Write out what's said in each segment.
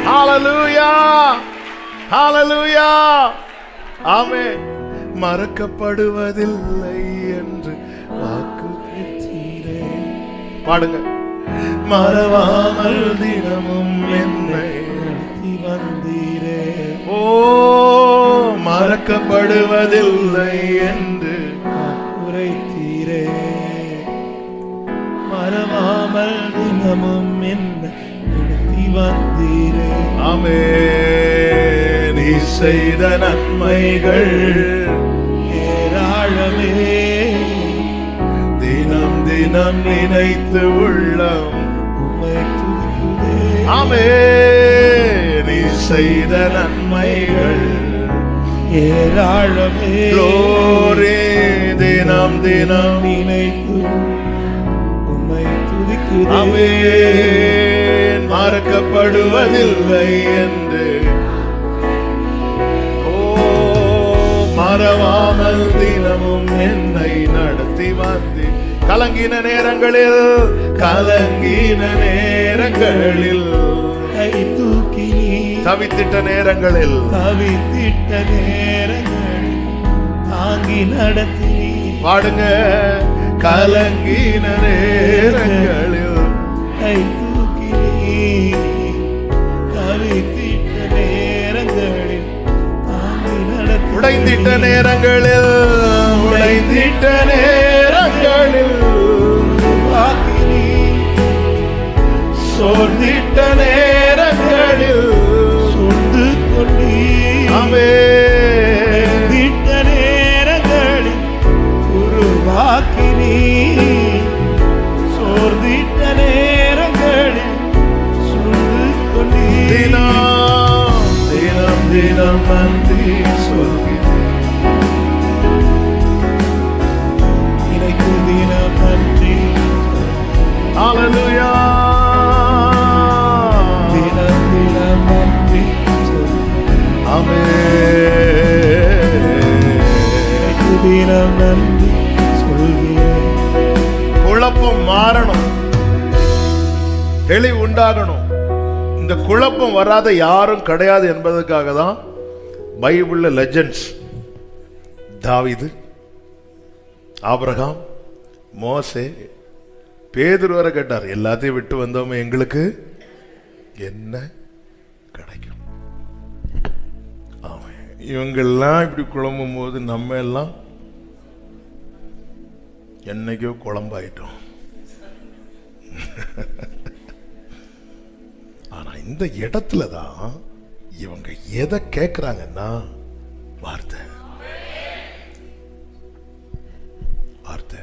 ஹalleluya ஹalleluya ஆமென். மறக்கப்படுவதில்லை என்று வாக்குறுத்தீரே. பாடுங்க. மறவாமல் தினமும் என்னை நடத்தி வந்தீரே. ஓ மறக்கப்படுவதில்லை என்று வாக்குறுத்தீரே. மறவாமல் தினமும் என்னை நடத்தி வந்தீரே. ஆமென். நீ செய்த நன்மைகள் ஏராளமே, தினம் தினம் நினைத்து உள்ளம் உம்மை துதிக்குதே. ஆமென். நீ செய்த நன்மைகள் ஏராளமே, glory, தினம் தினம் நினைத்து உம்மை துதிக்குதே. ஆமென். மறக்கப்படுவதில்லை என்று மறவாமல் தினமும் என்னை நடத்தி வந்து. கலங்கின நேரங்களில் கலங்கின நேரங்களில் கை தூக்கி தவித்திட்ட நேரங்களில் தவித்திட்ட நேரங்களில் தாங்கி நடத்தி. பாடுங்க. கலங்கின நேரங்களில் கை தூக்கி தவித்திட்ட நேரங்களில் உடைந்திட்ட நேரங்களில் உடைந்திட்ட நேரங்களில் சோர்ந்திட்ட நேரங்களில் சொந்து கொண்டீ. ஆமென். நேரங்களில் உருவாக்கினீ. சோர்ந்திட்ட நேரங்களில் சொந்து கொண்டீ. தினம் தினம் தினம் நன்றி சொல்கிறேன். தினம் நன்றி. ஹalleluya. தினம் தினம் நன்றி சொல்கிறேன். ஆமென். தினம் நன்றி சொல்கிறேன். குழப்பம் மாறணும், தெளிவு உண்டாகணும். இந்த குழப்பம் வராத யாரும் கிடையாது என்பதற்காக தான் பைபிள்ல லெஜெண்ட்ஸ் தாவீது, ஆபிரகாம், மோசே, பேதுரு வரை கேட்டார், எல்லாத்தையும் விட்டு வந்தோமே எங்களுக்கு என்ன கிடைக்கும்? இவங்கெல்லாம் இப்படி குழம்பும் போது நம்ம எல்லாம் என்னைக்கோ குழம்பாயிட்டோம். ஆனா இந்த இடத்துல தான் இவங்க எதை கேட்கிறாங்கன்னா வார்த்தை. வார்த்தை.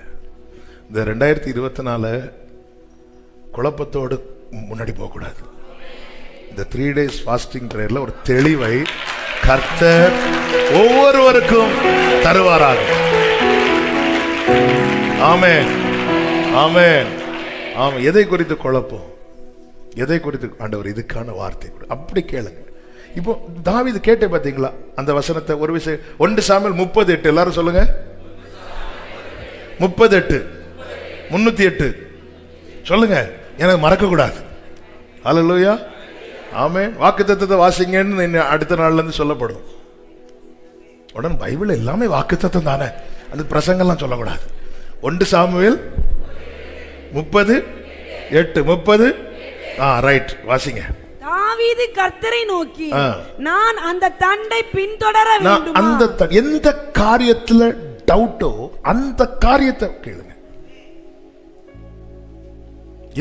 இந்த 2024 குழப்பத்தோடு முன்னாடி போகக்கூடாது. இந்த 3 days ஃபாஸ்டிங் பிரேயர்ல ஒரு தெளிவை கர்த்தர் ஒவ்வொருவருக்கும் தருவாராக. ஆமென் ஆமென் ஆமென். எதை குறித்து குழப்பம், எதை குறித்து ஆண்டவர் இதுக்கான வார்த்தை அப்படி கேளுங்க. இப்போ தாவீது கேட்டே பாத்தீங்களா அந்த வசனத்தை? ஒரு விஷயம் 1 சாமுவேல் 38 எல்லாரும் சொல்லுங்க. 38 308 சொல்லுங்க, எனக்கு மறக்க கூடாது. ஹல்லேலூயா ஆமென். வாக்குத்தத்தத்தை வாசிங்கன்னு அடுத்த நாள்ல இருந்து சொல்லப்படும். உடனே பைபிள் எல்லாமே வாக்குத்தத்தம் தானே, அந்த பிரசங்கம்லாம் சொல்லக்கூடாது. 1 சாமுவேல் 30:8 ரைட் வாசிங்க. தாவீது கர்த்தரை நோக்கி, நான் அந்த தண்டை பின்தொடர வேண்டுமா? அந்த எந்த காரியத்துல டவுட்டோ அந்த காரியத்தை கேளுங்க.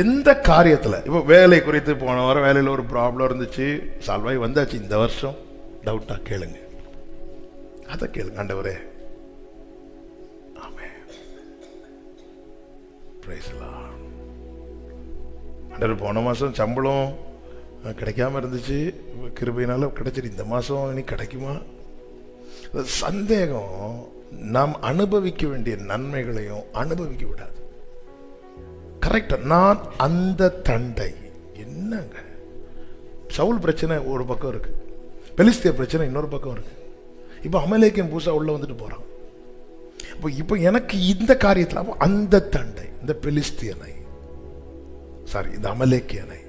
எந்த காரியத்துல, இப்போ வேலை குறித்து போன வாரம் வேலையில் ஒரு ப்ராப்ளம் இருந்துச்சு, சால்வ் ஆகி வந்தாச்சு. இந்த வருஷம் டவுட்டா கேளுங்க, அதை கேளுங்க. ஆண்டவரே ஆமென் பிரைஸ் தி லார்ட். ஆண்டவர் போன மாசம் சம்பளம் கிடைக்காம இருந்துச்சு, கிருபையினால கிடைச்சிட்டு இந்த மாசம் இனி கிடைக்குமா? சந்தேகம் நாம் அனுபவிக்க வேண்டிய நன்மைகளையும் அனுபவிக்க விடாது. கரெக்டா? நான் அந்த தண்டை என்னங்க, சவுல் பிரச்சனை ஒரு பக்கம் இருக்கு, பெலிஸ்திய பிரச்சனை இன்னொரு பக்கம் இருக்கு. இப்போ அமலேக்கியம் பூசா உள்ள வந்துட்டு போறான். இப்போ எனக்கு இந்த காரியத்தில் அந்த தண்டை, இந்த பெலிஸ்தியனை, சாரி இந்த அமலேக்கியனை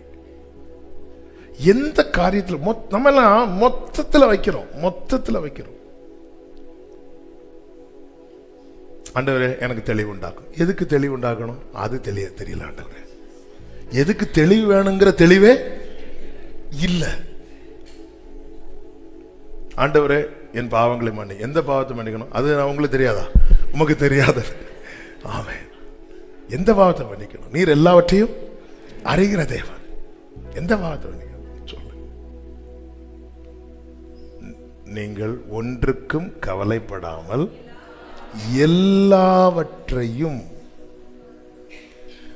எந்த காரியத்தில் நம்ம எல்லாம் மொத்தத்தில் வைக்கிறோம். ஆண்டவரே எனக்கு தெளிவு உண்டாக்கும். எதுக்கு தெளிவு உண்டாக்கணும்? அது தெரியல ஆண்டவரே. எதுக்கு தெளிவு வேணுங்கிற தெளிவே இல்லை. ஆண்டவரே என் பாவங்களை மன்னி. எந்த பாவத்தை மன்னிக்கணும்? அது உங்களுக்கு தெரியாதா? உமக்கு தெரியாது. ஆமென். எந்த பாவத்தை மன்னிக்கணும்? நீர் எல்லாவற்றையும் அறிகிற தேவன். எந்த பாவத்தை மன்னிக்கணும் சொல்லு. நீங்கள் ஒன்றுக்கும் கவலைப்படாமல் எல்லாவற்றையும்,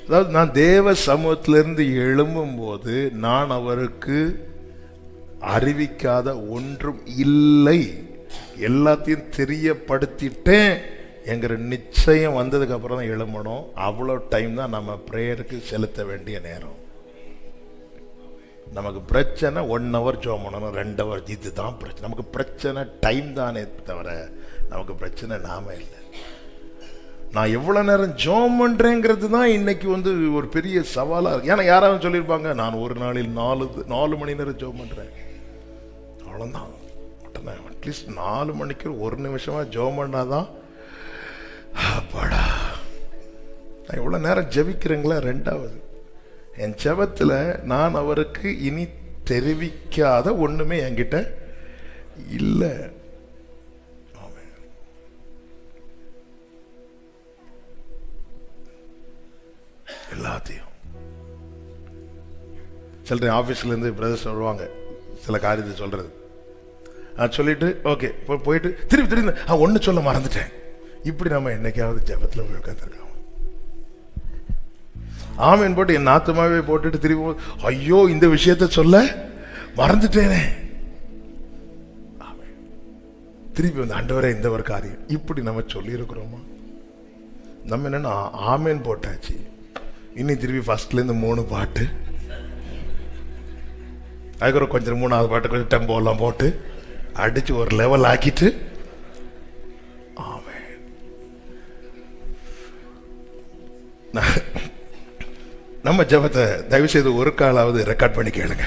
அதாவது நான் தேவ சமூகத்திலிருந்து எழும்பும் போது நான் அவருக்கு அறிவிக்காத ஒன்றும் இல்லை, எல்லாத்தையும் தெரியப்படுத்திட்டேன் என்கிற நிச்சயம் வந்ததுக்கு அப்புறம் தான் எழும்பணும். அவ்வளோ டைம் தான் நம்ம ப்ரேயருக்கு செலுத்த வேண்டிய நேரம். நமக்கு பிரச்சனை 1 hour ஜெபம் பண்ணணும், 2 hour, இதுதான் பிரச்சனை. நமக்கு பிரச்சனை டைம் தானே தவிர நமக்கு பிரச்சனை நாம இல்லை. நான் எவ்வளோ நேரம் ஜெபம் பண்ணுறேங்கிறது தான் இன்னைக்கு ஒரு பெரிய சவாலாக இருக்கு. ஏன்னா யாராவது சொல்லியிருப்பாங்க, நான் ஒரு நாளில் 4 மணி நேரம் ஜெபம் பண்ணுறேன், அவ்வளோதான். அட்லீஸ்ட் 4 மணிக்கு 1 நிமிஷமாக ஜெபம் பண்ணாதான் அப்பாடா. நான் எவ்வளோ நேரம் ஜெபிக்கிறேங்களா? 2வது, என் ஜெபத்தில் நான் அவருக்கு இனி தெரிவிக்காத ஒன்றுமே என்கிட்ட இல்லை. எல்லாத்தையும் சில ஆஃபீஸ்லேருந்து பிரதர்ஸ் வருவாங்க சில காரியத்தை சொல்கிறது. சொல்லிட்டு ஓகே போயிட்டு திருப்பி ஒன்று சொல்ல மறந்துட்டேன். இப்படி நம்ம என்னைக்காவது ஜெபத்தில் போய் உட்காந்துருக்கோம். ஆமேன் போட்டு என் நாத்தமாவே போட்டுட்டு திருப்பி ஐயோ இந்த விஷயத்த சொல்ல மறந்துட்டேனே, திருப்பி ஆண்டவரே இந்த ஒரு காரியம், இப்படி நம்ம சொல்லி இருக்கிறோமா? நம்ம என்னன்னா ஆமேன் போட்டாச்சு, இனி திருப்பி ஃபர்ஸ்ட்லேருந்து 3 பாட்டு, அதுக்கப்புறம் கொஞ்சம் 3வது பாட்டு கொஞ்சம் டெம்போலாம் போட்டு அடிச்சு ஒரு லெவல் ஆக்கிட்டு ஆமென். நம்ம ஜெபத்தை தயவு செய்து ஒரு காலாவது ரெக்கார்ட் பண்ணி கேளுங்க.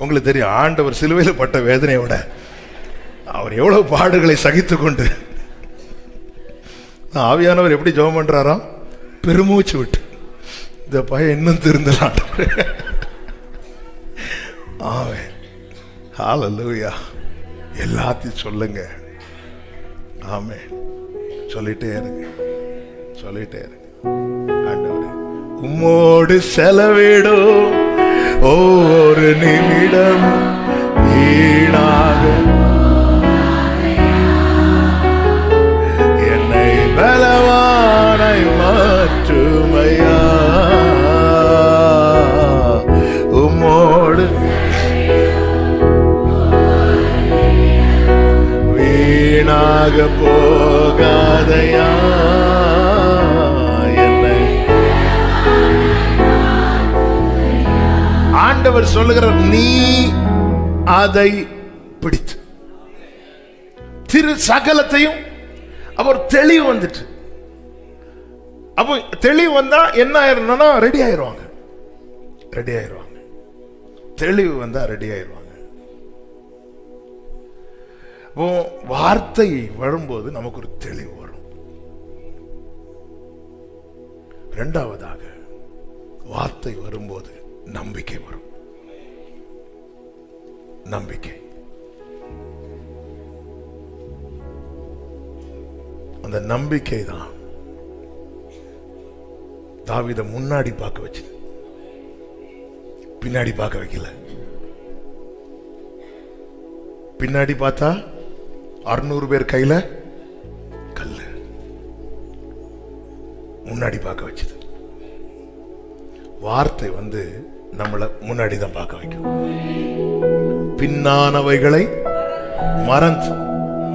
உங்களுக்கு தெரியும், ஆண்டவர் சிலுவையில் பட்ட வேதனையை விட அவர் எவ்வளவு பாடுகளை சகித்து கொண்டு ஆவியானவர் எப்படி ஜெபம் பண்றாராம்? பெருமூச்சு விட்டு, இந்த பையன் இன்னும் திருந்தலாம். ஆமென். ஹல்லேலூயா. எல்லாத்தையும் சொல்லுங்க. ஆமென். சொல்லிட்டே இருங்க. ஆண்டவரே உம்மோடு செலவிடும் ஒவ்வொரு நிமிடம் வீணாக என்னை பலவானை மாற்றுமையா. உம்மோடு வீணாக போகாதையா என்னை. ஆண்டவர் சொல்லுகிறார், நீ அதை பிடித்து திரு சகலத்தையும். அவர் தெளிவு வந்துட்டு, அப்போ தெளிவு வந்தா என்ன ஆயிரணும்னா ரெடி ஆயிருவாங்க. தெளிவு வந்தா ரெடி ஆயிருவாங்க. அப்போ வார்த்தை வரும்போது நமக்கு ஒரு தெளிவு வரும். 2வதாக வார்த்தை வரும்போது நம்பிக்கை வரும். நம்பிக்கை, அந்த நம்பிக்கை தான் தாவீதை முன்னாடி பார்க்க வச்சது, பின்னாடி பார்க்க வைக்கல. பின்னாடி பார்த்தா 600 பேர் கையில கல்லு, முன்னாடி பார்க்க வச்சது. வார்த்தை நம்மளை முன்னாடி தான் பார்க்க வைக்கும். பின்னானவைகளை மறந்து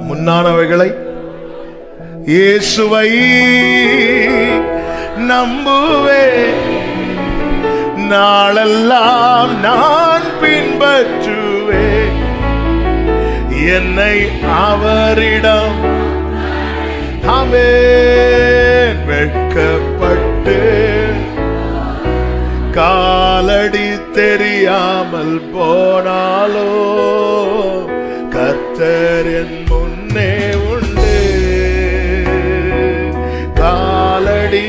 முன்னானவைகளை இயேசுவை நம்புவே, நாளெல்லாம் நான் பின்பற்றுவே, என்னை அவரிடம் ஆமென் வெட்கப்பட்டு காலடி காலடி தெரியாமல் போனாலோ கர்த்தர் என் முன்னே உண்டு. காலடி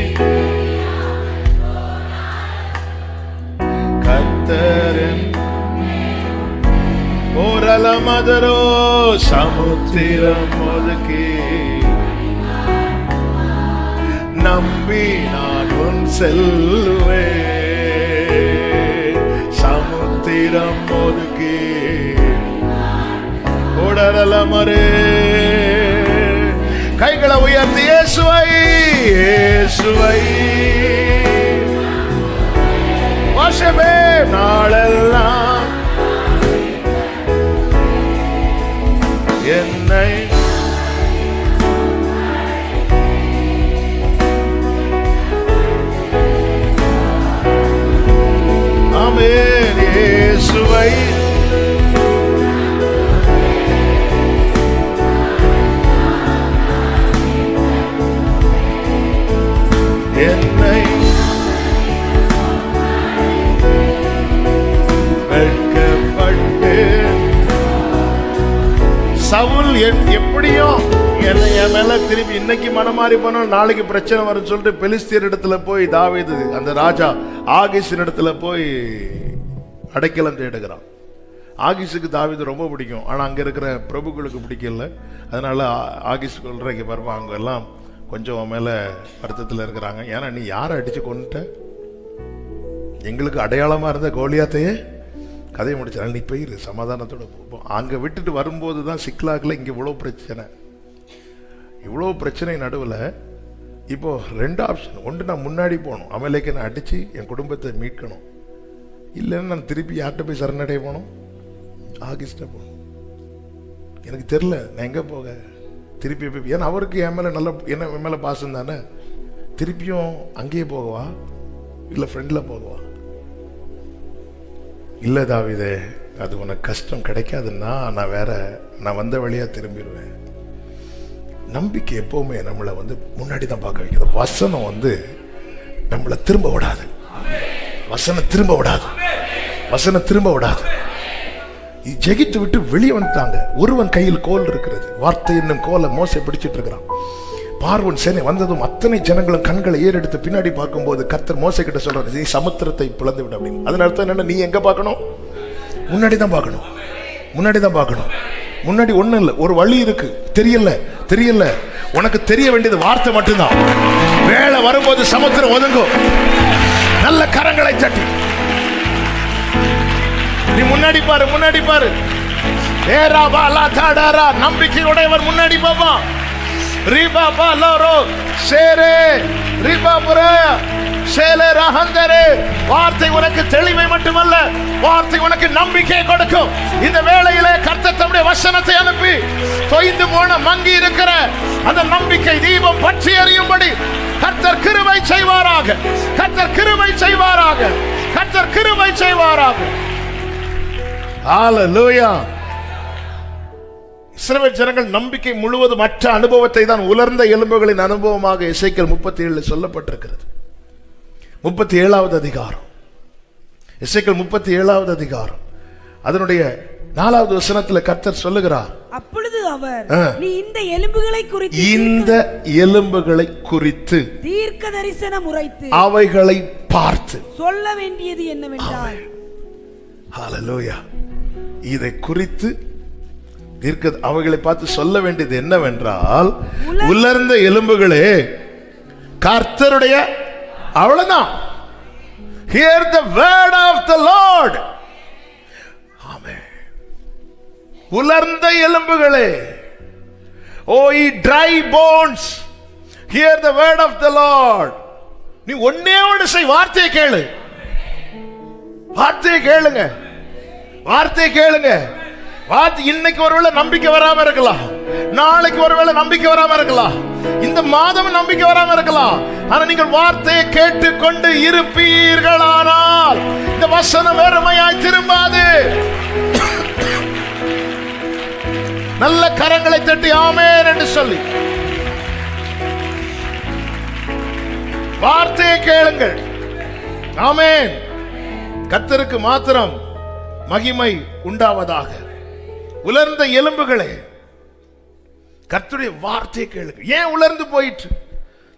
கர்த்தர் ஓரல மதரோ சமுத்திரம் ஒதுக்கி நம்பி நான் உன் செல்லுவே. சமுத்திரம் ஒதுக்கி ஓடல மரே கைகளை உயர்த்தி இயேசுவை இயேசுவை வாசமே நாளெல்லாம் என்னை ஆமென் இயேசுவை என்னை வெட்கப்பட்டு சவுல் எப்படியும் என்னை என் மேல திரும்பி இன்னைக்கு மனமாறி போனோம், நாளைக்கு பிரச்சனை வரும்னு சொல்லிட்டு பெலிஸ்தியர் இடத்துல போய் தாவீது அந்த ராஜா ஆகீசின் இடத்துல போய் அடைக்கலம் தேடுகிறான். ஆகீஸுக்கு தாவீது ரொம்ப பிடிக்கும், ஆனா அங்க இருக்கிற பிரபுக்களுக்கு பிடிக்கல. அதனால ஆகீஸ் சொல்றீங்க பாருமா, அவங்க எல்லாம் கொஞ்சம் மேல வருத்தத்தில் இருக்கிறாங்க. ஏன்னா நீ யாரை அடிச்சு கொண்டுட்ட, எங்களுக்கு அடையாளமா இருந்த கோலியாத்தையே கதையை முடிச்சாங்க, நீ போயிரு சமாதானத்தோட போ. அங்க விட்டுட்டு வரும்போது தான் சிக்லாக்கில் இங்க இவ்வளவு பிரச்சனை, இவ்வளோ பிரச்சனை நடுவில் இப்போ ரெண்டு ஆப்ஷன். ஒன்று நான் முன்னாடி போகணும், அமலேக்கனை அடித்து என் குடும்பத்தை மீட்கணும், இல்லைன்னா நான் திருப்பி யார்கிட்ட போய் சரணடைய போகணும், ஆகிஸ்ட போகணும். எனக்கு தெரில நான் எங்கே போக, திருப்பி போய் ஏன்னா அவருக்கு என் மேலே நல்ல என்ன என் மேலே பாசம் தானே, திருப்பியும் அங்கேயே போகவா இல்லை ஃப்ரெண்டில் போகவா? இல்லை தாவீதே, அது உனக்கு கஷ்டம் கிடைக்காதுன்னா நான் வேற நான் வந்த வழியாக திரும்பிடுவேன். நம்பிக்கை எப்பவுமே நம்மளை முன்னாடி தான் பார்க்க வைக்கிறது. வசனம் நம்மளை திரும்ப விடாது, வசனம் திரும்ப விடாது, வசனம் திரும்ப விடாது. ஜெகித்து விட்டு வெளியே வந்துட்டாங்க. ஒருவன் கையில் கோல் இருக்கிறது, வார்த்தை என்னும் கோலை மோசை பிடிச்சிட்டு இருக்கிறான். பார்வன் சேனை வந்ததும் அத்தனை ஜனங்களும் கண்களை ஏறெடுத்து பின்னாடி பார்க்கும்போது கர்த்தர் மோசை கிட்ட சொல்றாரு, நீ சமுத்திரத்தை பிளந்து விட அப்படின்னு. அதன் அர்த்தம் என்னன்னா, நீ எங்க பார்க்கணும்? முன்னாடி தான் பார்க்கணும், முன்னாடி தான் பார்க்கணும். முன்னாடி ஒண்ணும் இல்லை, ஒரு வழி இருக்கு, தெரியல தெரியல. உனக்கு தெரிய வேண்டியது வார்த்தை மட்டும்தான். வேலை வரும்போது சமுத்திரம் ஒதுங்கும். நல்ல கரங்களை தட்டி நீ முன்னாடி பாரு, முன்னாடி பாரு. நம்பிக்கையுடையவர் முன்னாடி பாப்பான். வார்த்தை உனக்கு தெளிவை மட்டுமல்ல, வார்த்தை உனக்கு நம்பிக்கை கொடுக்கும். இந்த வேளையிலே கர்த்தர் தம்முடைய வசனத்தை அனுப்பி தொய்ந்து போன மங்கி இருக்கிற அந்த நம்பிக்கை தீபம் பற்றி எரியும்படி கர்த்தர் கிருபை செய்வாராக, கர்த்தர் கிருபை செய்வாராக, கர்த்தர் கிருபை செய்வாராக. ஹல்லேலூயா. இஸ்ரவேல் ஜனங்கள் நம்பிக்கை முழுவதும் மற்ற அனுபவத்தை தான் உலர்ந்த எலும்புகளின் அனுபவமாக எசேக்கியேல் 37 சொல்லப்பட்டிருக்கிறது. 37வது அதிகாரம், எசேக்கியேல் 37வது அதிகாரம், அதனுடைய 4வது வசனத்தில் கர்த்தர் சொல்லுகிறார், அப்பொழுது அவர் நீ இந்த எலும்புகளை குறித்து இந்த எலும்புகளை குறித்து தீர்க்க தரிசனம் உரைத்து அவைகளை பார்த்து சொல்ல வேண்டியது என்னவென்றால், ஹல்லேலூயா, இதை குறித்து அவைகளை பார்த்து சொல்ல வேண்டியது என்னவென்றால், உலர்ந்த எலும்புகளே கர்த்தருடைய, அவ்வளவுதான், hear the word of the Lord. ஆமென். உலர்ந்த எலும்புகளே, oh ye dry bones, hear the word of the Lord. நீ ஒண்ணே ஒன்று செய், வார்த்தையை கேளு, வார்த்தையை கேளுங்க, வார்த்தையை கேளுங்க. வார்த்தை இன்னைக்கு ஒருவேளை நம்பிக்கை வராம இருக்கலாம், நாளைக்கு ஒருவேளை நம்பிக்கை வராம இருக்கலாம், இந்த மாதம் நம்பிக்கை வராம இருக்கலாம். ஆனா நீங்கள் வார்த்தையை கேட்டுக்கொண்டு இருப்பீர்களானால் இந்த வசனம் வெறுமையாய் திரும்பாது. நல்ல கரங்களை தட்டி ஆமென் என்று சொல்லி வார்த்தையை கேளுங்கள். ஆமென். கர்த்தருக்கு மாத்திரம் மகிமை உண்டாவதாக. உலர்ந்த எலும்புகளே, கர்த்தருடைய வார்த்தையை கேளுங்க. ஏன் உலர்ந்து போயிற்று?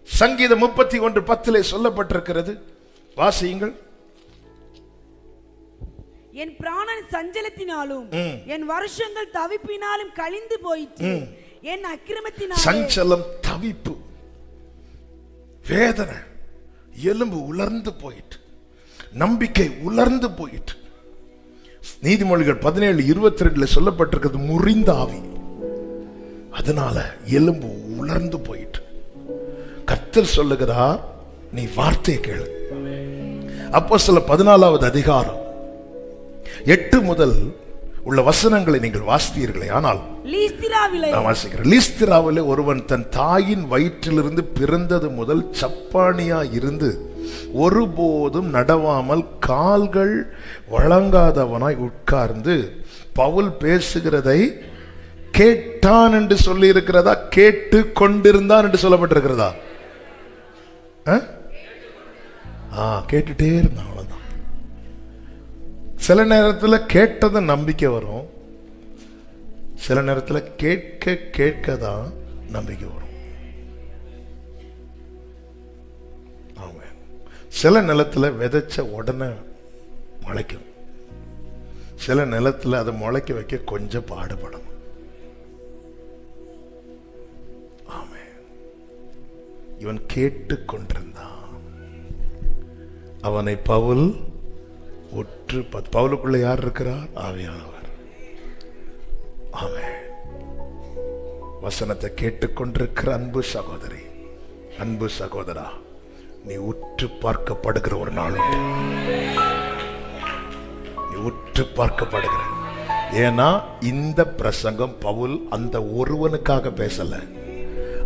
சங்கீதம் 31:10 சொல்லப்பட்டிருக்கிறது. வாசியுங்கள். என் பிராணன் சஞ்சலத்தினாலும் என் வருஷங்கள் தவிப்பினாலும் கழிந்து போயிற்று. என் அக்கிரமத்தினாலும். சஞ்சலம், தவிப்பு, வேதனை, எலும்பு உலர்ந்து போயிற்று, நம்பிக்கை உலர்ந்து போயிற்று. நீதிமொழிகள் 17:22 சொல்லப்பட்டிருக்கிறது, முறிந்த ஆவி. அதனால எலும்பு உலர்ந்து போயிற்று. கர்த்தர் சொல்லுகிறார், நீ வார்த்தையை கேளு. அப்போஸ்தலர் 14வது அதிகாரம் 8 முதல் உள்ள வசனங்களை நீங்கள் வாசித்தீர்களே, ஆனால் லீஸ்திராவிலே ஒருவன் தன் தாயின் வயிற்றிலிருந்து பிறந்தது முதல் சப்பானியா இருந்து ஒருபோதும் நடவாமல் கால்கள் வழங்காதவனாய் உட்கார்ந்து பவுல் பேசுகிறதை கேட்டான் என்று சொல்லி இருக்கிறதா, கேட்டு கொண்டிருந்தான் என்று சொல்லப்பட்டிருக்கிறதா? கேட்டுட்டே இருந்தான். அவ்வளவுதான். சில நேரத்தில் கேட்டத நம்பிக்கை வரும், சில நேரத்தில் கேட்க கேட்கதான் நம்பிக்கை வரும். சில நிலத்தில் விதைச்ச உடனே முளைக்கும், சில நிலத்தில் அதை முளைக்க வைக்க கொஞ்சம் பாடுபடும். இவன் கேட்டு கொண்டிருந்தான். அவனை பவுல் உற்று பவுலுக்குள்ள யார் இருக்கிறார்? ஆவியானவர். ஆமென். வசனத்தை கேட்டுக்கொண்டிருக்கிற அன்பு சகோதரி, அன்பு சகோதரா, நீ உற்று பார்க்கப்படுகிற ஒரு நாள் உண்டு. நீ உற்று பார்க்கப்படுகிற. ஏன்னா இந்த பிரசங்கம் பவுல் அந்த ஒருவனுக்காக பேசல,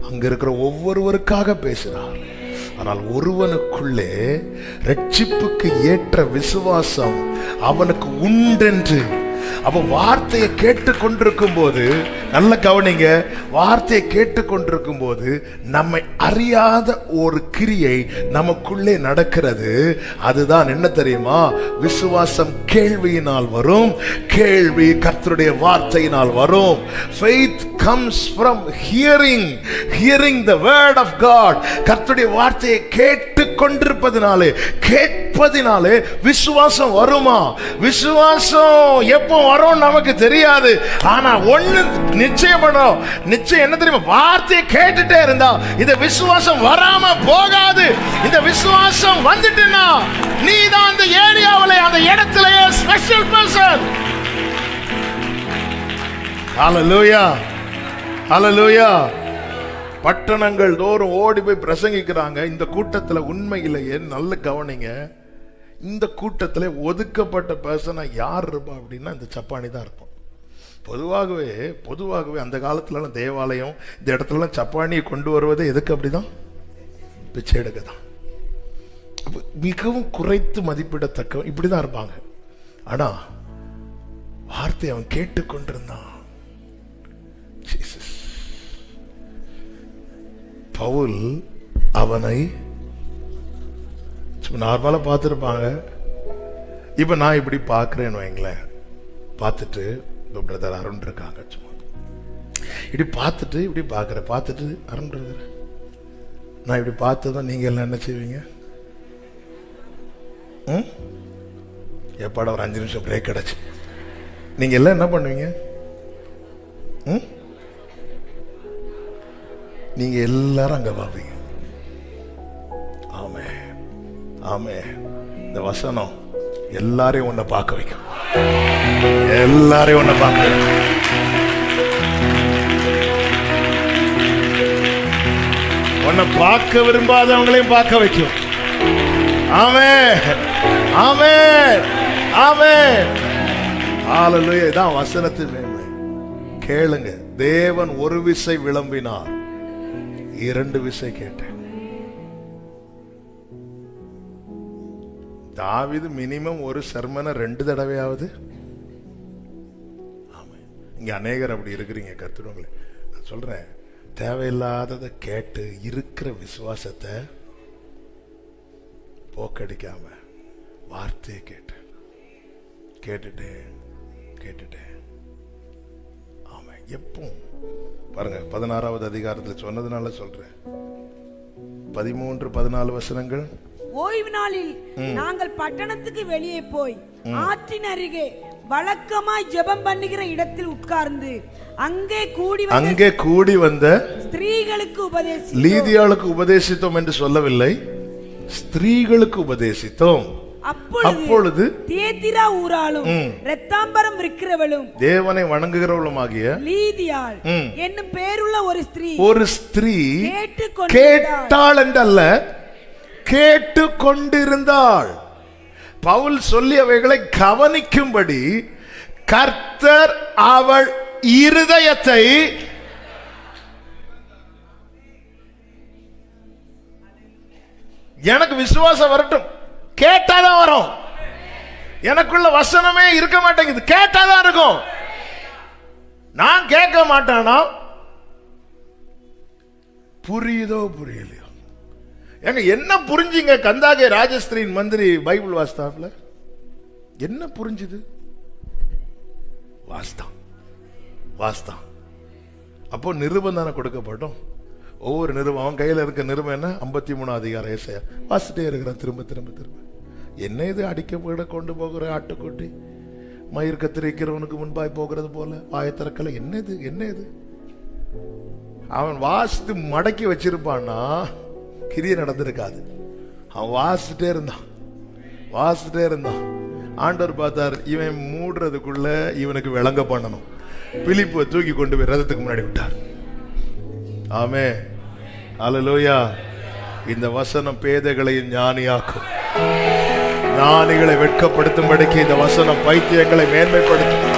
அங்க இருக்கிற ஒவ்வொருவருக்காக பேசினார். ஆனால் ஒருவனுக்குள்ளே ரட்சிப்புக்கு ஏற்ற விசுவாசம் அவனுக்கு உண்டென்று. அப்ப வார்த்தையை கேட்டுக்கொண்டிருக்கும் போது, நல்ல கவனிங்க, வார்த்தையை கேட்டுக்கொண்டிருக்கும் போது நம்மை அறியாத ஒரு கிரியை நமக்குள்ளே நடக்கிறது. அதுதான் என்ன தெரியுமா? விசுவாசம் கேள்வியினால் வரும், கேள்வி கர்த்தருடைய வார்த்தையினால் வரும். Faith comes from hearing, hearing the word of God. கர்த்தருடைய வார்த்தையை கேட்டுக்கொண்டிருப்பதினாலே, கேட்பதினாலே விசுவாசம் வருமா? விசுவாசம் எப்போ வரும் நமக்கு தெரியாது. ஆனா ஒண்ணு நிச்சயம் பண்ணும். நிச்சயம் என்ன தெரியுமா? வார்த்தையை கேட்டுட்டே இருந்தா இந்த விசுவாசம் வராம போகாது. இந்த விசுவாசம் வந்துட்டுனா நீ தான் அந்த ஏரியாவிலே, அந்த இடத்திலேயே ஸ்பெஷல் பர்சன். ஹalleluya, ஹalleluya. பட்டணங்கள் தோறும் ஓடி போய் பிரசங்கிக்கிறாங்க. இந்த கூட்டத்துல உண்மையிலேயே நல்ல கவனிங்க, இந்த கூட்டத்தில் ஒதுக்கப்பட்ட பர்சனா யார் இருப்பா அப்படின்னா இந்த சப்பானி தான் இருப்பான். பொதுவாகவே அந்த காலத்துலலாம் தேவாலயம் இந்த இடத்துலலாம் சப்பானியை கொண்டு வருவதே எதுக்கு? அப்படிதான், பிச்சை எடுக்க தான். மிகவும் குறைத்து மதிப்பிடத்தக்க இப்படிதான் இருப்பாங்க. ஆனா வார்த்தை அவன் கேட்டுக்கொண்டிருந்தான். பவுல் அவனை நார்மலா பார்த்துருப்பாங்க. இப்ப நான் இப்படி பார்க்கிறேன்னு வைங்களேன், பார்த்துட்டு பிரதர் அருண் இருக்காங்க, சும்மா இப்படி பார்த்துட்டு இப்படி பார்க்குறேன், பார்த்துட்டு அருண் பிரதர் நான் இப்படி பார்த்ததும் நீங்க எல்லாம் என்ன செய்வீங்க? எப்பாட ஒரு 5 நிமிஷம் பிரேக் கிடைச்சு நீங்க எல்லாம் என்ன பண்ணுவீங்க? நீங்க எல்லாரும் அங்க பார்ப்பீங்க. ஆமே ஆமே. இந்த வசனம் எல்லாரையும் ஒன்ன பார்க்க வைக்கும், எல்லாரையும் ஒன்ன பார்க்க வைக்கும். உன்னை பார்க்க விரும்பாதவங்களையும் பார்க்க வைக்கும். ஆமே ஆமே ஆமே. ஹalleluya. இதான் வசனத்தின் மேன்மை. கேளுங்க, தேவன் ஒரு விசை விளம்பினார், 2 விசை கேட்டேன். தாவீது மினிமம் ஒரு சர்மனை 2 தடவையாவது. ஆமா, இங்க அநேகர் அப்படி இருக்கிறீங்க. கர்த்தருங்களே, நான் சொல்றேன், தேவையில்லாததை கேட்டு இருக்கிற விசுவாசத்தை போக்கடிக்காம வார்த்தையை கேட்டு கேட்டுட்டேன். ஆமா, எப்போ பாருங்க 16வது அதிகாரத்தில் சொன்னதுனால சொல்றேன். 13-14 வசனங்கள். ஓய்வு நாளில் நாங்கள் பட்டணத்துக்கு வெளியே போய் ஆற்றின் அருகே வழக்கமாய் ஜெபம் பண்ணுகிற இடத்தில் உட்கார்ந்து அங்கே கூடி வந்த ஸ்திரீகளுக்கு உபதேசித்தோம். லீதியாளுக்கு உபதேசித்தோம் என்று சொல்லவில்லை, ஸ்திரீகளுக்கு உபதேசித்தோம். அப்பொழுது தியத்திரா ஊராளும் இரத்தாம்பரம் விற்கிறவளும் தேவனை வணங்குகிறவளுமாகிய லீதியாள் என்னும் பேருள்ள ஒரு ஸ்திரீ கேட்டாள் என்றல்ல, கேட்டுக்கொண்டிருந்தாள். பவுல் சொல்லியவைகளை கவனிக்கும்படி கர்த்தர் அவள் இருதயத்தை எனக்கு விசுவாசம் வரட்டும், கேட்டாதான் வரும். எனக்குள்ள வசனமே இருக்க மாட்டேங்குது, கேட்டாதான் இருக்கும். நான் கேட்க மாட்டானா புரியுதோ புரியலையோ? எங்க என்ன புரிஞ்சுங்க? கந்தாகே ராஜஸ்திரியின் மந்திரி பைபிள் வாஸ்தாப்ல என்ன புரிஞ்சுது? வாஸ்தான். அப்போ நிருபம் தானே கொடுக்கப்பட்டோம். ஒவ்வொரு நிருபம் அவன் கையில் இருக்க நிருபம் என்ன? 53 அதிகாரம் ஏசாயா வாசிட்டே இருக்கிறான் திரும்ப. என்ன இது அடிக்கப்பட கொண்டு போகிற ஆட்டுக்குட்டி மயிர் கத்திரிக்கிறவனுக்கு முன்பாய் போகிறது போல வாயத்திறக்கல. என்ன இது? அவன் வாசித்து மடக்கி வச்சிருப்பான்னா கிரியை நடந்திருக்காது. அவன் வாசிட்டே இருந்தான். ஆண்டவர் பார்த்தார், இவன் மூடுறதுக்குள்ள இவனுக்கு விளங்க பண்ணணும். பிலிப்பை தூக்கி கொண்டு போய் ரதத்துக்கு முன்னாடி விட்டார். ஆமே, அல்லேலூயா. இந்த வசனம் பேதைகளையும் ஞானியாக்கும், ஞானிகளை வெட்கப்படுத்தும்படிக்கு இந்த வசனம் பைத்தியங்களை மேன்மைப்படுத்தும்.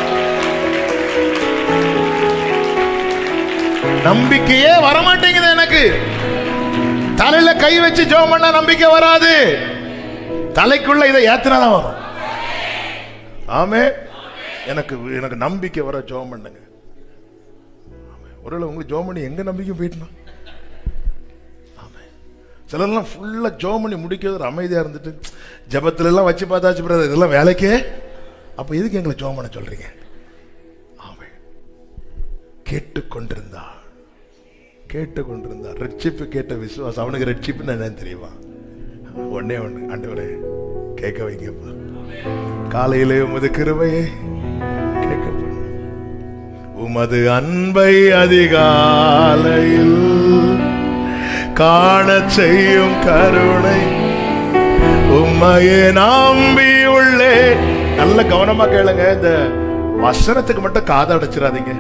நம்பிக்கையே வரமாட்டேங்குது எனக்கு. தலையில கை வச்சு ஜெபம் பண்ணா நம்பிக்கை வராது. தலைக்குள்ள இதை ஏத்தினாதான் வரும். ஆமே, எனக்கு நம்பிக்கை வர ஜெபம் பண்ணுங்க. ஒருவேளை உங்களுக்கு ஜெபம் பண்ணி எங்க நம்பிக்கை போயிட்டுனா? சிலர்லாம் ஃபுல்லா ஜெபம் பண்ணி முடிக்கிறது ஒரு அமைதியா இருந்துட்டு ஜெபத்துல எல்லாம் வச்சு பார்த்தாச்சு பிரதர், இதெல்லாம் வேலைக்கே. அப்ப எதுக்கு எங்களை ஜெபம் பண்ண சொல்றீங்க? ஆமே, கேட்டுக்கொண்டிருந்தார். ரட்சிப்பு கேட்ட விசுவாசம். அவனுக்கு ரட்சிப்புன்னு என்னன்னு தெரியுமா? ஒண்ணே ஒண்ணு, ஆண்டவரே கேட்க வைங்கப்பா. காலையிலே உமது கிருபையை கேட்கப்படும், உமது அன்பை அதிகாலையில் காண செய்யும் கருணை உம்மையே நம்பியுள்ளே. நல்ல கவனமா கேளுங்க. இந்த வசனத்துக்கு மட்டும் காதை அடைச்சிடாதீங்க.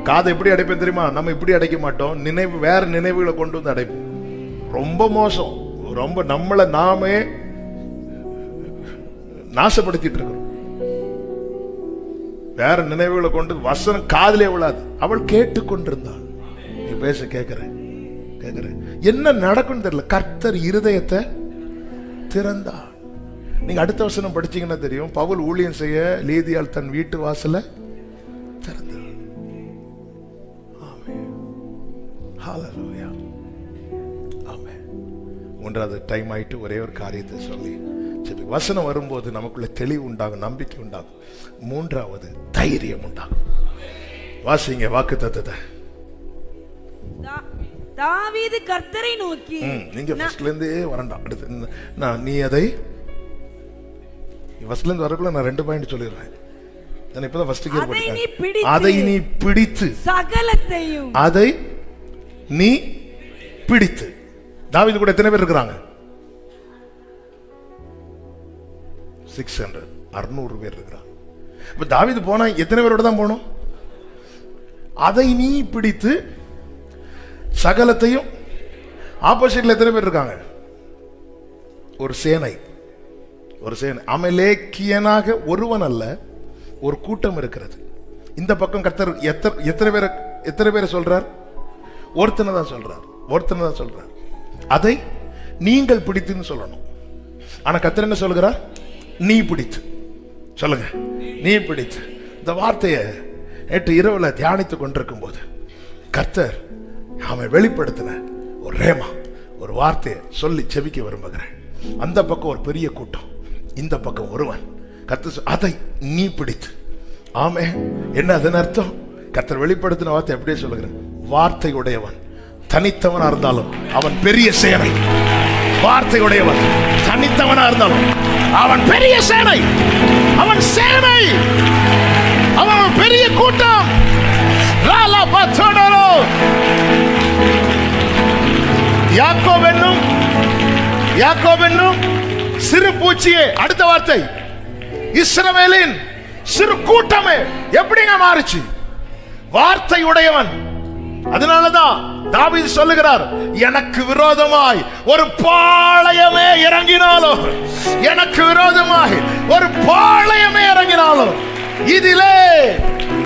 காதை எப்படி அடைப்பேன் தெரியுமா? நம்ம இப்படி அடைக்க மாட்டோம், வேற நினைவுகளை கொண்டு வந்து அடைப்போம். ரொம்ப மோசம். ரொம்ப நம்மளை நாமே நாசப்படுத்திட்டு இருக்கோம். வேற நினைவுகளை கொண்டு வசனம் காதிலே விழாது. அவள் கேட்டுக்கொண்டிருந்தாள். நீ பேச கேட்கிறேன். என்ன நடக்கும் தெரியல. கர்த்தர் இருதயத்தை திறந்தாள். நீங்க அடுத்த வசனம் படிச்சீங்கன்னா தெரியும். பவுல் ஊழியம் செய்ய லீதியாள் தன் வீட்டு வாசல திறந்தாள். ஆமென், ஹல்லேலூயா. ஆமென். மூன்றாவது டைம் ஆயிட்டு ஒரே ஒரு காரியத்தை சொல்லி வசனம் வரும்போது நமக்குள்ள தெளிவு உண்டாகும், நம்பிக்கை உண்டாகும். மூன்றாவது தைரியம் உண்டாகும். வாசிங்க வாக்குத்தத்தத்தை. தாவீது கர்த்தரை நோக்கி, நீங்க ஃபர்ஸ்ட்ல இருந்தே வரண்டா. அடுத்து நீ அதை ஃபர்ஸ்ட்ல இருந்து வரக்குள்ள நான் 2 பாயிண்ட் சொல்லிடுறேன். நான் இப்பதான் ஃபர்ஸ்ட் கியர் போட்டேன். அதை நீ பிடித்து சகலத்தையும், அதை நீ பிடித்து. தாவீது கூட எத்தனை பேர் இருக்கிறாங்க? 600 பேர் இருக்கிறாங்க. இப்ப தாவீது போனா எத்தனை பேரோட தான் போனோம்? அதை நீ பிடித்து சகலத்தையும். ஆப்போசிட்ல எத்தனை பேர் இருக்காங்க? ஒரு சேனை. அமலேக்கியனாக ஒருவன் அல்ல, ஒரு கூட்டம் இருக்கிறது. இந்த பக்கம் கர்த்தர் எத்தனை பேரை சொல்றார்? ஒருத்தனை தான் சொல்றார். அதை நீங்கள் பிடித்துன்னு சொல்லணும். ஆனா கர்த்தர் என்ன சொல்கிறார்? நீ பிடித்து. சொல்லுங்க, நீ பிடித்து. இந்த வார்த்தையை நேற்று இரவுல தியானித்துக் கொண்டிருக்கும் போது கர்த்தர் அவன் வெளிப்படுத்தின ஒரு ரேமா, ஒரு வார்த்தையை சொல்லி செபிக்க விரும்புகிறேன். அந்த பக்கம் ஒரு பெரிய கூட்டம், இந்த பக்கம் ஒருவன். கர்த்தர் அதை நீ பிடித்து. ஆமே. என்ன அதன் அர்த்தம்? கர்த்தர் வெளிப்படுத்தின வார்த்தை எப்படியே சொல்லுகிறேன், வார்த்தை உடையவன் தனித்தவனா இருந்தாலும் அவன் பெரிய சேனை. வார்த்தை உடையவன் தனித்தவனா இருந்தாலும் அவன் பெரிய சேனை. அவன் சேனை, அவன் பெரிய கூட்டம். யாக்கோபு என்னும் சிறு பூச்சியே. அடுத்த வார்த்தை, இஸ்ரவேலின் சிறு கூட்டமே. எப்படிங்க மாறுச்சு? வார்த்தை உடையவன். அதனாலதான் தாவீது சொல்லுகிறார், எனக்கு விரோதமாய் ஒரு பாளையமே இறங்கினாலும், எனக்கு விரோதமாய் ஒரு பாளையமே இறங்கினாலும் இதிலே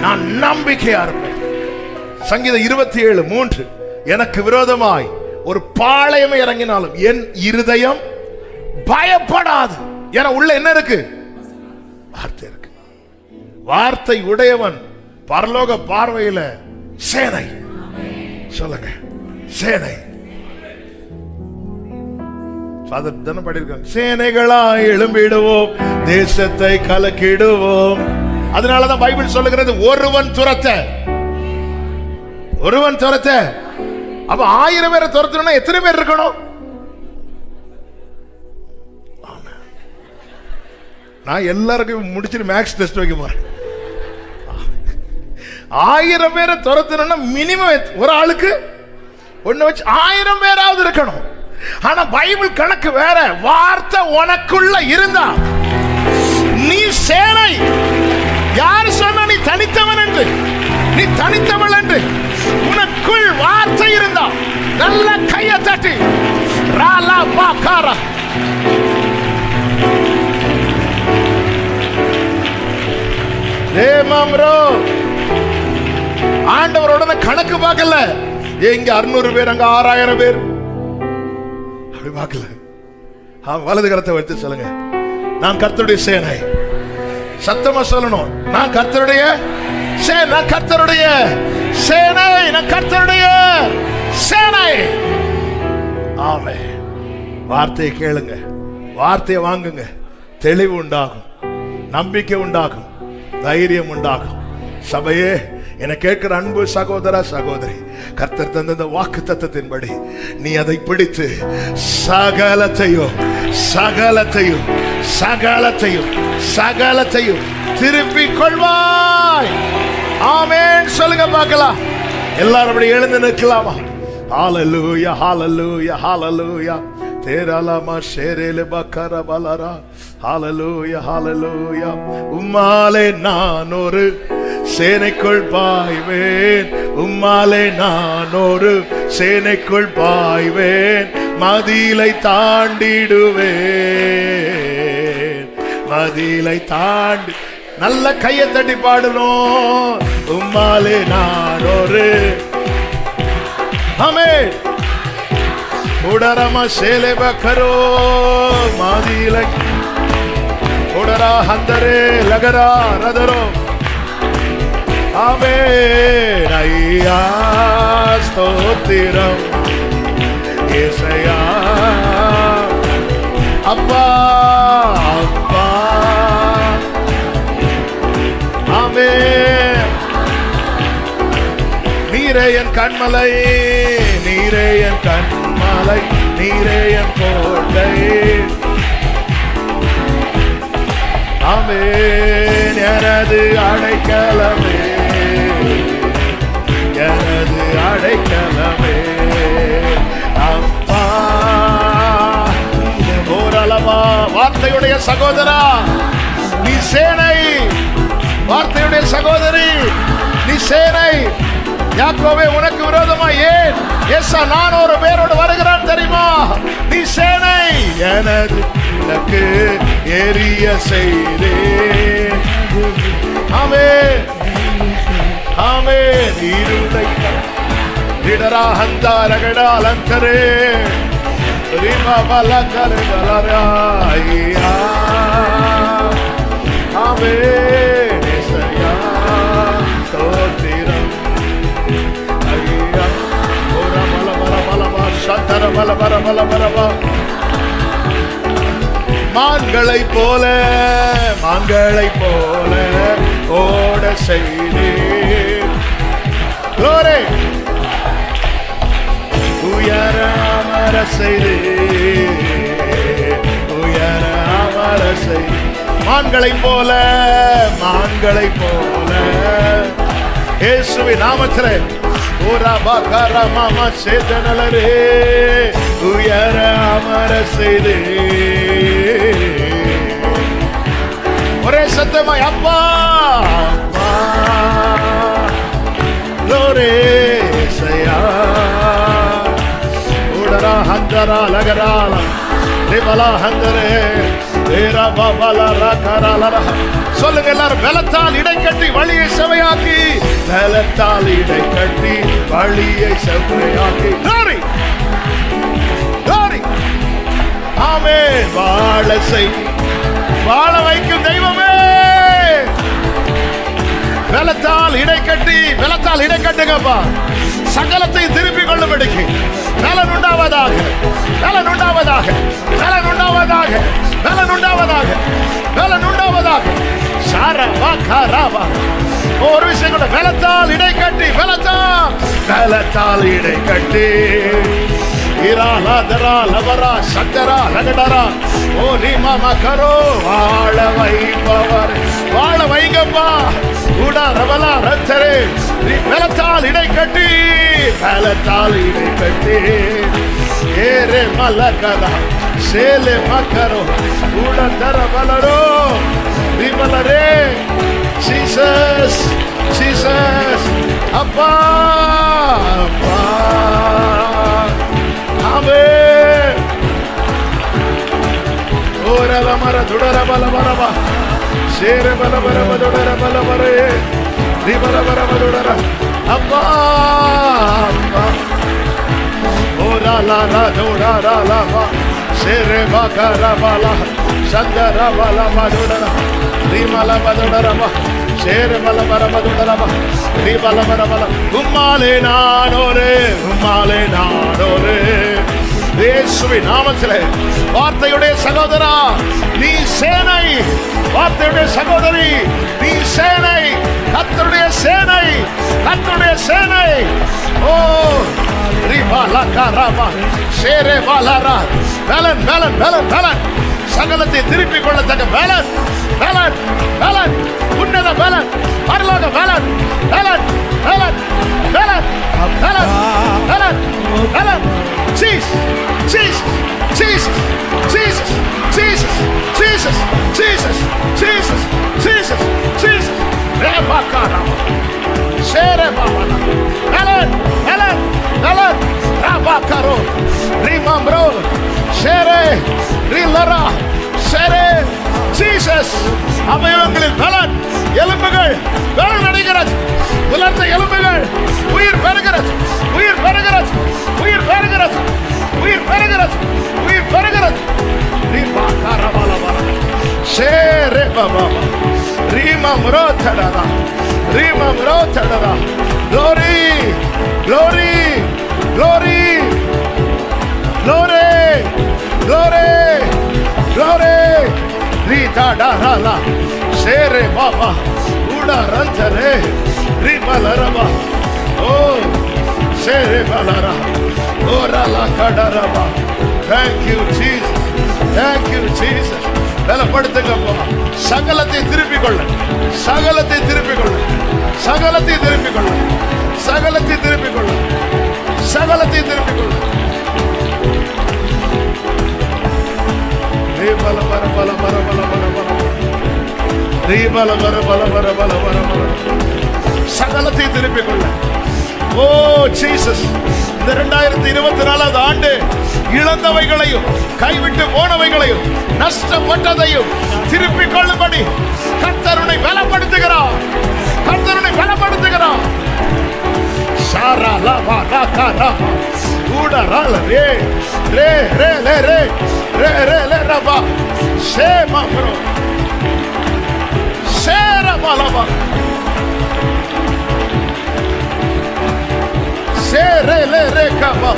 நான் நம்பிக்கையா இருப்பேன். சங்கீதம் 27:3, எனக்கு விரோதமாய் ஒரு பாளையமே இறங்கினாலும் என் இருதயம் பயப்படாது. என உள்ள என்ன இருக்கு? வார்த்தை இருக்கு. வார்த்தை உடையவன் பரலோக பார்வையில சேனை. சொல்லுங்க, சேனை. தினம் படிருக்காங்க, சேனைகளாய் எழும்பிடுவோம், தேசத்தை கலக்கிடுவோம். அதனாலதான் பைபிள் சொல்லுகிறது, ஒருவன் துரத்த. அப்ப 1000 பேரை துரத்தணும்னா எத்தனை பேர் இருக்கணும்? நான் எல்லாருக்கும் முடிச்சுட்டு மேக்ஸ் டெஸ்ட் வைக்க போறேன். 1000 பேரை துரத்தணும்னா மினிமம் ஒரு ஆளுக்கு ஒண்ணு வச்சு 1000 பேராவது இருக்கணும். ஆனா பைபிள் கணக்கு வேற. வார்த்தை உனக்குள்ள இருந்தா நீ சேனை. யார் சொன்ன நீ தனித்தவன் என்று? நீ தனித்தவள் என்று. உனக்குள் வார்த்தை இருந்தா நல்ல கையை தட்டி ராலா பாக்காரா. ஆண்டவரோட கணக்கு பார்க்கல. இங்க 600 பேர், அங்க 6000 பேர், அப்படி பார்க்கல. வலது கரத்தை வைத்து சொல்லுங்க, நான் கர்த்தருடைய சேனை. சத்தமா சொல்லணும், நான் கர்த்தருடைய சேனை, நான் கர்த்தருடைய சேனை, நான் கர்த்தருடைய சேனை. ஆமென். வார்த்தையை கேளுங்க, வார்த்தையை வாங்குங்க. தெளிவு உண்டாகும், நம்பிக்கை உண்டாகும், தைரியம் உண்டாகும். சபையே, என கேட்கிற அன்பு சகோதரா சகோதரி, கர்த்தர் தந்த வாக்கு தத்தத்தின்படி நீ அதை பிடித்து சகலத்தையும் சகலத்தையும் சகலத்தையும் சகலத்தையும் திருப்பிக் கொள்வாய். ஆமென் சொல்லுங்க பார்க்கலாம். எல்லாரும் அப்படி எழுந்து நிற்கலாமா? ஹalleluya hallelujah hallelujah தேரலமா ஷேரேல பக்கர பலரா. ஹalleluya hallelujah. உம்மாலே நான் ஒரு சேனைக்குள் பாய்வேன், உம்மாலே நான் ஒரு சேனைக்குள் பாய்வேன், மதிலை தாண்டிடுவேன், மதிலை தாண்டி. நல்ல கையை தட்டி பாடணும். உம்மாலே நான் ஒரு ஆமென். உடரமா சேலே பக்கரோ மதிலை உடரா ஹந்தரே லகரா ரதரோ. ஆமென். ஐயா ஸ்தோத்திரம் ஏசையா. அப்பா அப்பா. ஆமென். நீரே என் கண்மலை, நீரே என் கண்மலை, நீரே என் கோட்டை. ஆமென். எனது அடைக்கலமே, எனது அடைக்கலமே. அப்பா ஓரளவா. வார்த்தையுடைய சகோதரா நீ சேனை, வார்த்தையுடைய சகோதரி நீ சேனை. யாக்கோபே, உனக்கு விரோதமா ஏன் ஏசா 400 பேரோடு வருகிறான் தெரியுமா? நீ சேனை. எனது எனக்கு எரிய செய்தே. ஆமென் ஆமென். இருளை திடரா ஹந்தா ரகடா லந்தரே ரிமா பலகரே பலராயா. ஆமென். ஏசையா ஸ்தோத்திரம். ஐயா ஓரா பல பல பல பல சந்தர பல பல பல பல பல. மான்களை போல மான்களை போல ஓட செய்தே. Glory. உயர அமர செய்தே, உயர அமர செய்தே. மான்களை போல, மான்களை போல இயேசுவின் நாமத்திலே ஓரா பாகாரா மாமா சேதனலரே உயர அமர செய்தே. ஒரே சத்தமாய் அப்பா அப்பா லோரே சயா உடரா ஹந்தரா லகராலா ரிபலா ஹந்தரே வேரா பாபாலா ராகராலா. சொல்லுங்க எல்லாரும், பலத்தால் இடை கட்டி வழியை செவையாக்கி, பலத்தால் இடை கட்டி வழியை செவையாக்கி. glory glory ஆமென். வாழ செய், வாழ வைக்கும் தெய்வமே. பலத்தால் இடை கட்டி, பலத்தால் இடை கட்டுங்கப்பா. சகலத்தை திருப்பிக் கொள்ளும்படிக்கு பலன் உண்டாவதாக, பலன் உண்டாவதாக, பலன் உண்டாவதாக, பலன் உண்டாவதாக, பலன் உண்டாவதாக. சாரவா காராவா. ஒரு விஷயம் கூட, பலத்தால் இடை கட்டி, பலத்தால், பலத்தால் இடை கட்டி இராலா தரா லவரா சக்கரா லகடரா ஓ நீமா கரோ. வாழ வைப்பவர், வாழ வைங்கப்பா. உடா ரவலா ரத்தரே பலத்தால் இடை கட்டி, பலத்தால் இடை கட்டி ஏரே மலகரா சேலே மக்கரோ உட தர பலரோ விமலரே. ஜீசஸ் ஜீசஸ் அப்பா அப்பா ஆமென். ஓரல மர துடர பல பரவா சேர பல பரவ துடர பல மரே ரிபல பரவ துடர அப்பா அப்பா. ஓரல ரா துடர லவா சேரே பகர பல சந்தர பல மதுடர ரிமல பதுடரவா சேர பல பரவ துடரவா ரிபல பரவல. உம்மாலே நானோரே, உம்மாலே நானோரே. இயேசுவின் நாமத்திலே வார்த்தையுடைய சகோதரா நீ சேனை, வார்த்தையுடைய சகோதரி நீ சேனை, கர்த்தருடைய சேனை, கர்த்தருடைய சேனை. ஓ ரிபாலா காராமா சேரே பாலாரா. பலன் பலன் பலன் பலன், சகலத்தை திருப்பிக் கொள்ளத்தக்க பலன், பலன் பலன், உன்னத பலன், பரலோக பலன், பலன் பலன் பலன் பலன் பலன் பலன். Jesus Jesus Jesus Jesus Jesus Jesus Jesus Jesus Jesus Jesus. Reba karama shere babana belen belen belen raba karo rimambro shere rilara shere Jesus. அவயவங்களில் பலன், எலும்புகள் பலன் அடைகிறது, உலர்ந்த எலும்புகள் உயிர் பெறுகிறது, உயிர் பெறுகிறது, உயிர் பெறுகிறது, உயிர் பெறுகிறது, உயிர் பெறுகிறது. Reema காரபாலபா ஷேரே Baba Reema ம்ரோதடரா Reema ம்ரோதடரா. glory glory glory glory glory glory. Rita டாரலா ஷேரே Baba உடா ரந்தரே ரிபலரபா O ஷேரே பலரா ஓரலா கடரபா. Thank you Jesus, thank you Jesus. பலப்படுத்துங்கப்பா. சகலத்தை திருப்பிக் கொள்ள, சகலத்தை திருப்பிக் கொள்ள, சகலத்தை திருப்பிக் கொள்ள, சகலத்தை திருப்பிக் கொள்ள, சகலத்தை திருப்பிக் கொள்ள. ரே பல பர பல பர பல பர பர ரே பல பர பல பர பல பர பர. சகலத்தை திருப்பிக் கொள்ள. ஓ ஜீசஸ், இந்த 2024 ஆண்டு இழந்தவைகளையும் கைவிட்டு போனவைகளையும் நஷ்டப்பட்டதையும் திருப்பிக் கொள்ளும்படி கர்த்தருனை பலப்படுத்துகிறார், கர்த்தருனை பலப்படுத்துகிறார். சாரா லபா ராகா ரபா உடரல ரே ரே ரே ரே ரே ரே ரே ரே ரபா ஷேமா ப்ரோ ஷேரா பலபா ஷேரே லே ரே Kaba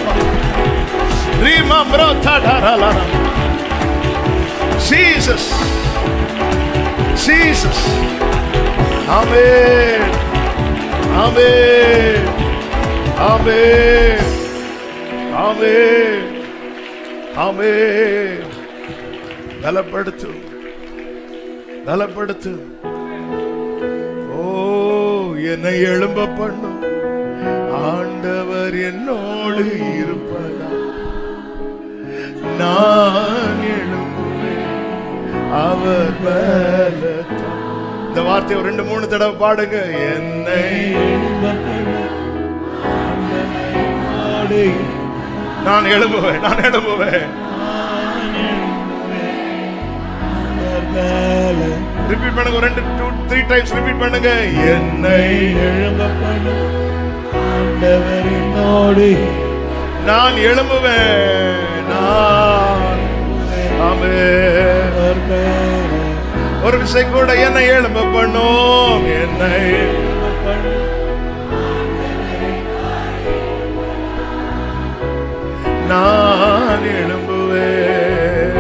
Remember Jesus, Jesus. Amen. Amen. Amen. Amen. Amen. பலப்படுத்து, பலப்படுத்து. ஓ, என்னை எழும்ப பண்ணும் ஆண்டவர் என்னோடு இருப்பதா நான் எழும்புவேன் அவர் பலத்தா. இந்த வார்த்தையை 2-3 தடவை பாடுங்க. என்னை நான் எழும்புவேன், நான் எழும்புவேன். ரிப்பீட் பண்ணுங்க. 2-3 டைம்ஸ் ரிப்பீட் பண்ணுங்க. என்னை எழும்ப பண்ணும் ஆண்டவர் என்னோடு நான் எழும்புவேன், நான். ஆமென். ஒரு விஷயம் கூட என்னை எழும்ப பண்ணும், என்னை நான் எழும்புவேன்.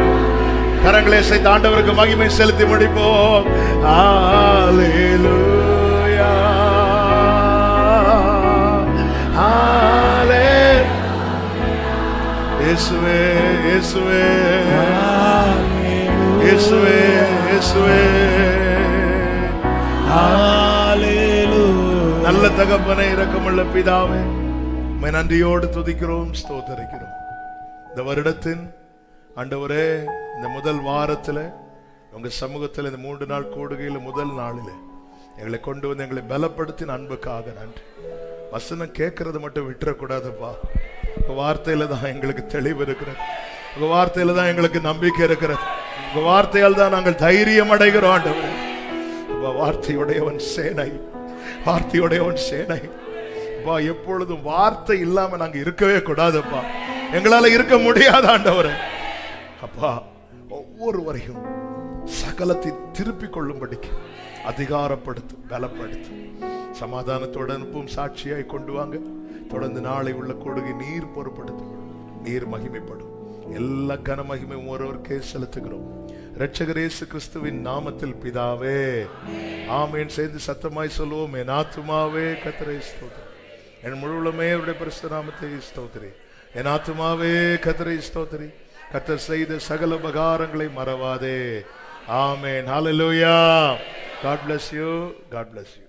கரங்களை செய்து ஆண்டவருக்கு மகிமை செலுத்தி முடிப்போம். ஹல்லேலூயா, ஹல்லேலூயா. இயேசுவே, இயேசுவே, இயேசுவே, இயேசுவே. ஹல்லேலூயா. நல்ல தகப்பனே, இரக்கமுள்ள பிதாவே, உம்மை நன்றியோடு துதிக்கிறோம், ஸ்தோத்தரிக்கிறோம். இந்த வருடத்தின் ஆண்டவரே, இந்த முதல் வாரத்தில் உங்க சமூகத்தில் இந்த 3 நாள் கூடுகையில் முதல் நாளில் எங்களை கொண்டு வந்து எங்களை பலப்படுத்தின அன்புக்காக நன்றி. வசனம் கேட்கறது மட்டும் விட்டுறக்கூடாதுப்பா. உங்க வார்த்தையில தான் எங்களுக்கு தெளிவு இருக்கிறது, உங்க வார்த்தையில தான் எங்களுக்கு நம்பிக்கை இருக்கிறது, உங்க வார்த்தையால் தான் நாங்கள் தைரியம் அடைகிறோம். ஆண்டவரே, வார்த்தையுடையவன் சேனை, வார்த்தையுடையவன் சேனை. எப்பொழுதும் வார்த்தை இல்லாம நாங்க இருக்கவே கூடாதுப்பா. எங்களால இருக்க முடியாத ஆண்டவரே. அப்பா, ஒவ்வொருவரையும் சகலத்தை திருப்பிக் கொள்ளும்படிக்கு அதிகாரப்படுத்து, பலப்படுத்து, சமாதானத்தோடு அனுப்பும், சாட்சியாய் கொண்டு வாங்க. தொடர்ந்து நாளை உள்ள கொடுகை நீர் பொறுப்படுத்தும், நீர் மகிமைப்படும். எல்லா கன மகிமை ஒருவருக்கே செலுத்துகிறோம் இரட்சகர் இயேசு கிறிஸ்துவின் நாமத்தில் பிதாவே, ஆமென். சேர்ந்து சத்தமாய் சொல்லுவோம். என் ஆத்துமாவே கர்த்தரை ஸ்தோத்திரி, என் முழுவலுமே அவருடைய பரிசுத்த நாமத்தை ஸ்தோத்திரி. என் ஆத்துமாவே கர்த்தரை ஸ்தோத்திரி, கர்த்தர் செய்த சகல உபகாரங்களை மறவாதே. ஆமென். ஹல்லேலூயா. God bless you. God bless you.